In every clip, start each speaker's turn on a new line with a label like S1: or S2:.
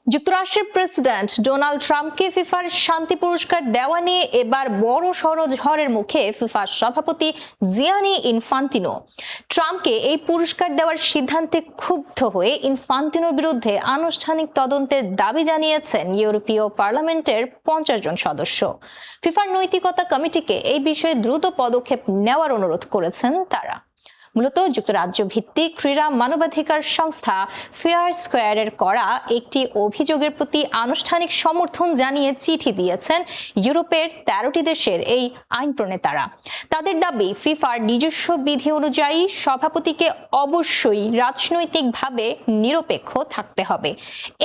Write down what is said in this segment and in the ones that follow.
S1: যুক্তরাষ্ট্রের president Donald ট্রাম্পকে ফিফার শান্তি পুরস্কার দেওয়া নিয়ে এবার বড় সড় ঝড়ের মুখে ফিফার সভাপতি জিয়ানি ইনফান্তিনো। ট্রাম্পকে এই পুরস্কার দেওয়ার সিদ্ধান্তে ক্ষুব্ধ হয়ে ইনফান্তিনোর বিরুদ্ধে আনুষ্ঠানিক তদন্তের দাবি জানিয়েছেন ইউরোপীয় পার্লামেন্টের 50 জন সদস্য। ফিফার নৈতিকতা কমিটিকে এই বিষয়ে দ্রুত পদক্ষেপ নেওয়ার অনুরোধ করেছেন তারা। মূলত যুক্তরাজ্য ভিত্তিক ক্রীড়া মানবাধিকার সংস্থা ফেয়ার স্কয়ারের করা একটি অভিযোগের প্রতি আনুষ্ঠানিক সমর্থন জানিয়ে চিঠি দিয়েছেন ইউরোপের 13টি দেশের এই আইন প্রণেতারা। তাদের দাবি, ফিফার নিজস্ব বিধি অনুযায়ী সভাপতিকে অবশ্যই রাজনৈতিকভাবে নিরপেক্ষ থাকতে হবে।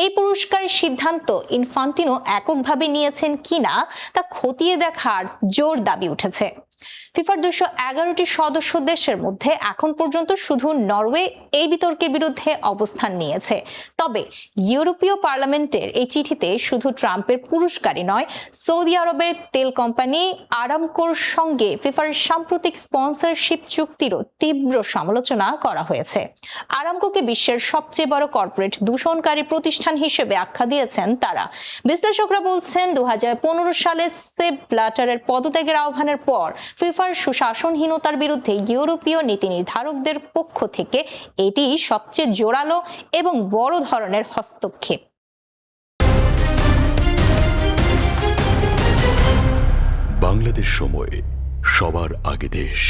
S1: এই পুরস্কারের সিদ্ধান্ত ইনফান্তিনো এককভাবে নিয়েছেন কিনা তা খতিয়ে দেখার জোর দাবি উঠেছে। ফিফার 211টি সদস্য দেশের মধ্যে এখন পর্যন্ত শুধু নরওয়ে এই বিতর্কের বিরুদ্ধে অবস্থান নিয়েছে। তবে ইউরোপীয় পার্লামেন্টের এই চিঠিতে শুধু ট্রাম্পের পুরস্কারই নয়, সৌদি আরবের তেল কোম্পানি আরামকোর সঙ্গে ফিফার সাম্প্রতিক স্পন্সরশিপ চুক্তিরও তীব্র সমালোচনা করা হয়েছে। আরামকোকে বিশ্বের সবচেয়ে বড় কর্পোরেট দূষণকারী প্রতিষ্ঠান হিসেবে আখ্যা দিয়েছেন তারা। বিশ্লেষকরা বলছেন 2015 সালে সেপ ব্ল্যাটারের পদত্যাগের আহ্বানের পর ফিফার সুশাসনহীনতার বিরুদ্ধে ইউরোপীয় নীতি নির্ধারকদের পক্ষ থেকে এটি সবচেয়ে জোরালো এবং বড় ধরনের হস্তক্ষেপ।
S2: বাংলাদেশ সময়, সবার আগে দেশ।